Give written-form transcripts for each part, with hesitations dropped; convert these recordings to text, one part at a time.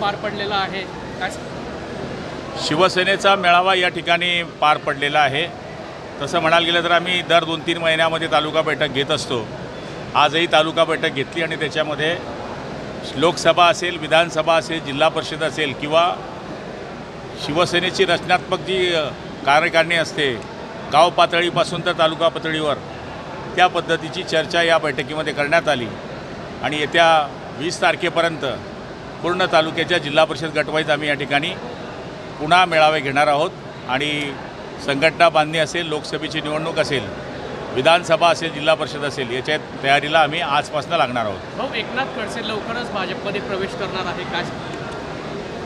पार पडलेला आहे, काय शिवसेनेचा मेळावा या ठिकाणी पार पडलेला आहे। तसं म्हणायला गेलं तर आम्ही दर 2-3 महिन्यामध्ये तालुका बैठक घेत असतो। आजही तालुका बैठक घेतली आणि त्याच्यामध्ये लोकसभा असेल, विधानसभा असेल, जिल्हा परिषद असेल किंवा शिवसेनेची रचनात्मक जी कार्यकारिणी असते गाव पातळीपासून तर तालुका पातळीवर, त्या पद्धतीची चर्चा या बैठकीमध्ये करण्यात आली आणि येत्या 20 तारखेपर्यंत पूर्ण तालुक्याच्या जिल्हा परिषद गटवाईज आम्ही या ठिकाणी पुन्हा मेळावे घेणार आहोत आणि संघटना बांधणी असेल, लोकसभेची निवडणूक असेल, विधानसभा असेल, जिल्हा परिषद असेल, याच्या तयारीला आम्ही आजपासून लागणार आहोत। भाऊ, एकनाथ खडसे लवकरच भाजपमध्ये प्रवेश करणार आहे, काय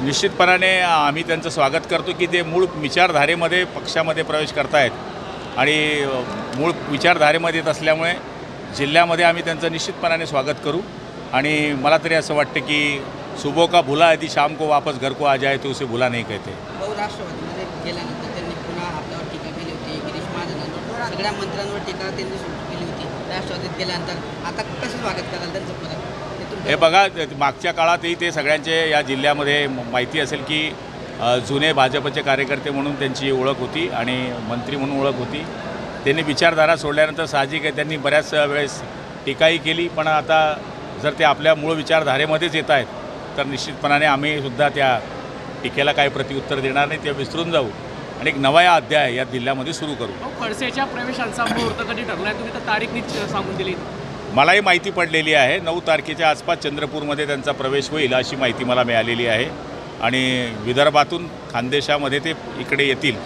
निश्चितपणाने आम्ही त्यांचं स्वागत करतो की ते मूळ विचारधारेमध्ये पक्षामध्ये प्रवेश करतायत आणि मूळ विचारधारेमध्ये येत असल्यामुळे जिल्ह्यामध्ये आम्ही त्यांचं निश्चितपणाने स्वागत करू आणि मला तरी असं वाटतं की सुबह का भुला यदि शाम को वापस घर को आ जाए तो उसे भुला नहीं कहते। भाऊ, राष्ट्रवादीमध्ये गेल्यानंतर त्यांनी पुन्हा आपल्यावर टीका केली होती, गिरीश महाजनांवर, सगळ्या मंत्र्यांवर टीका त्यांनी सुरू केली होती। राष्ट्रवादीत गेल्यानंतर आता कसं स्वागत कराल त्यांचं परत? हे बघा, मागच्या काळातही ते सगळ्यांचे या जिल्ह्यामध्ये माहिती असेल की जुने भाजपचे कार्यकर्ते म्हणून त्यांची ओळख होती आणि मंत्री म्हणून ओळख होती। त्यांनी विचारधारा सोडल्यानंतर साहजिक आहे त्यांनी बऱ्याच वेळेस टीकाही केली, पण आता जर ते आपल्या मूळ विचारधारेमध्येच येत आहेत तर निश्चितपणाने आम्ही सुद्धा त्या टीकेला काही प्रत्युत्तर देणार नाही, ते विसरून जाऊ आणि एक नवा अध्याय या जिल्ह्यामध्ये सुरू करू। खडसेच्या प्रवेशांचा मुहूर्त कधी ठरला आहे? तुम्ही तर तारीख निश्चित सांगून दिली। मलाही माहिती पडलेली आहे, 9 तारखेच्या आसपास चंद्रपूरमध्ये त्यांचा प्रवेश होईल अशी माहिती मला मिळालेली आहे आणि विदर्भातून खानदेशामध्ये ते इकडे येतील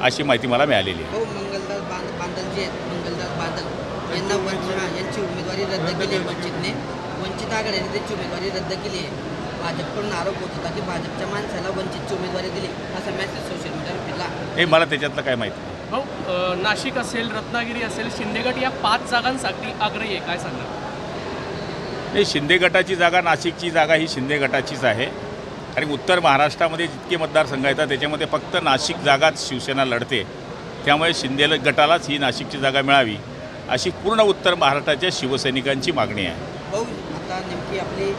अशी माहिती मला मिळालेली आहे। भाऊ, मंगलदास बांदल जे आहेत, मंगलदास बांदल यांची उमेदवारी रद्द केली आहे वंचितने। वंचित आघाडीने त्यांची उमेदवारी रद्द केली आहे। भाजपकडून आरोप होत होता की भाजपच्या माणसाला वंचितची उमेदवारी दिली, असा मेसेज सोशल मीडियावर फिरला। हे मला त्याच्यातलं काय माहिती नाही। भाऊ, नाशिक असेल, रत्नागिरी असेल, शिंदे गट या 5 जागांसाठी आग्रही आहे, काय सांगणार? नाही, शिंदे गटाची जागा, नाशिकची जागा ही शिंदे गटाचीच आहे आणि उत्तर महाराष्ट्रामध्ये जितके मतदारसंघ येतात त्याच्यामध्ये फक्त नाशिक जागाच शिवसेना लढते, त्यामुळे शिंदे गटालाच ही नाशिकची जागा मिळावी अशी पूर्ण उत्तर महाराष्ट्राच्या शिवसैनिकांची मागणी आहे। भाऊ, आता नेमकी आपली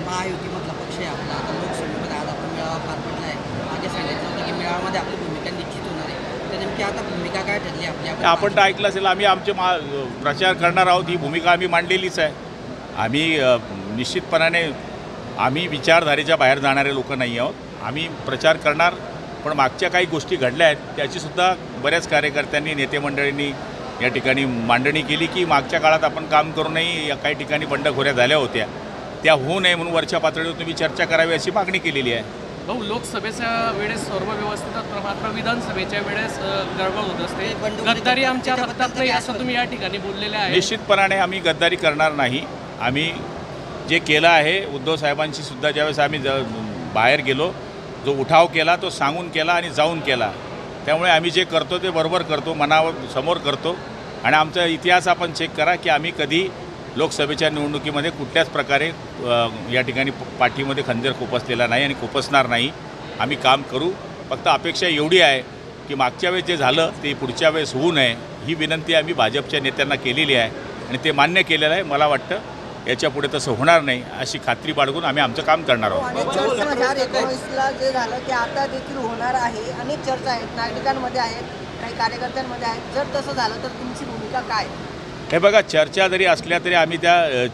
महायुतीमधला पक्ष आहे आपला, आता लोकसभेमध्ये आज आपण मेळावा पार पडला आहे। मागे सांगितलं होतं की मेळाव्यामध्ये आपली भूमिका निश्चित होणार आहे, तर नेमकी आता भूमिका काय ठरली आपली? आपण तर ऐकलं असेल, आम्ही आमचे प्रचार करणार आहोत, ही भूमिका आम्ही मांडलेलीच आहे। आम्ही निश्चितपणाने आम्ही विचारधारेच्या बाहेर जाणारे लोक नाही आहोत, आम्ही प्रचार करणार, पण मागच्या काही गोष्टी घडल्या आहेत त्याचीसुद्धा बऱ्याच कार्यकर्त्यांनी, नेते मंडळींनी या ठिकाणी मांडणी केली की मागच्या काळात आपण काम करूनही या काही ठिकाणी बंडखोऱ्या झाल्या होत्या, त्या होऊ नये म्हणून वरच्या पातळीवर तुम्ही चर्चा करावी अशी मागणी केलेली आहे। भाऊ, लोकसभेच्या वेळेस सर्व व्यवस्थित, मात्र विधानसभेच्या वेळेस गडबड होत असते, गद्दारी आमच्या हातात नाही असं तुम्ही या ठिकाणी बोललेले आहे। निश्चितपणाने आम्ही गद्दारी करणार नाही। आम्ही जे केलं आहे उद्धव साहेबांशी सुद्धा ज्यावेळेस आम्ही बाहेर गेलो, जो उठाव केला तो सांगून केला आणि जाऊन केला, त्यामुळे आम्ही जे करतो ते बरोबर करतो, मनावर समोर करतो आणि आमचा इतिहास आपण चेक करा की आम्ही कधी लोकसभेच्या निवडणुकीमध्ये कुठल्याच प्रकारे या ठिकाणी पाठीमध्ये खंजीर खुपसलेला नाही आणि खुपसणार नाही। आम्ही काम करू, फक्त अपेक्षा एवढी आहे की मागच्या वेळेस जे झालं ते पुढच्या वेळेस होऊ नये ही विनंती आम्ही भाजपच्या नेत्यांना केलेली आहे आणि ते मान्य केलेलं आहे। मला वाटतं याच्या पुढे तसं होणार नाही अशी खात्री बाळगून आम्ही आमचं काम करणार आहोत। 2019ला जे झालं ते आता देखील होणार आहे, अनेक चर्चा आहेत, नागरिकांमध्ये आहेत, काही कार्यकर्त्यांमध्ये आहेत, जर तसं झालं तर तुमची भूमिका काय? हे बघा, चर्चा जरी असल्या तरी आम्ही त्या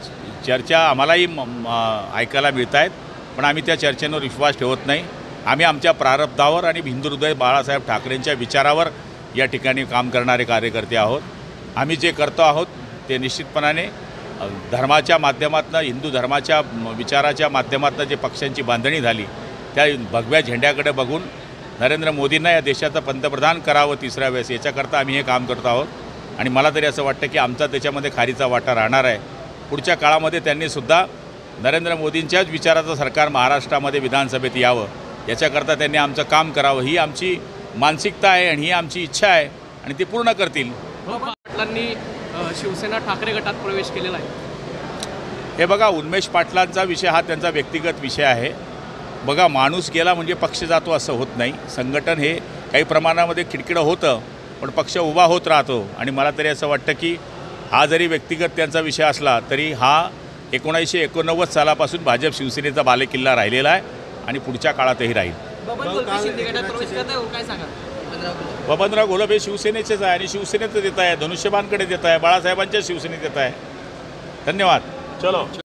चर्चा आम्हालाही ऐकायला मिळत आहेत, पण आम्ही त्या चर्चेवर विश्वास ठेवत नाही। आम्ही आमच्या प्रारब्धावर आणि हिंदू हृदय बाळासाहेब ठाकरेंच्या विचारावर या ठिकाणी काम करणारे कार्यकर्ते आहोत। आम्ही जे करतो आहोत ते निश्चितपणाने धर्माच्या माध्यमातून, हिंदू धर्माच्या विचाराच्या माध्यमातून जे पक्षांची बांधणी झाली त्या भगव्या झेंड्याकडे बघून नरेंद्र मोदींना या देशाचं पंतप्रधान करावं 3ऱ्या वेळेस, याच्याकरता आम्ही हे काम करतो आहोत आणि मला तरी असं वाटतं की आमचा त्याच्यामध्ये खारीचा वाटा राहणार आहे। पुढच्या काळामध्ये त्यांनीसुद्धा नरेंद्र मोदींच्याच विचाराचं सरकार महाराष्ट्रामध्ये विधानसभेत यावं याच्याकरता त्यांनी आमचं काम करावं, ही आमची मानसिकता आहे आणि ही आमची इच्छा आहे आणि ती पूर्ण करतील। पाटलांनी शिवसेना ठाकरे गटात प्रवेश केलेला आहे। हे बघा, उन्मेष पाटलांचा विषय हा त्यांचा व्यक्तिगत विषय आहे। बघा, माणूस गेला म्हणजे पक्ष जातो असं होत नाही। संघटन हे काही प्रमाणामध्ये खिडखिडं होतं, पण पक्ष उभा होत राहतो आणि मला तरी असं वाटतं की हा जरी व्यक्तिगत त्यांचा विषय असला तरी हा 1989 सालापासून भाजप शिवसेनेचा बालेकिल्ला राहिलेला आहे आणि पुढच्या काळातही राहील. बबन गोलके शिंदे गटात प्रवेश करताय हो, काय सांगा? बबनराव घोलप हे शिवसेनेचेच आहे आणि शिवसेनेचं देत आहे, धनुष्यबाणकडे देत आहे, बाळासाहेबांच्या शिवसेनेत देत आहे. धन्यवाद. चलो.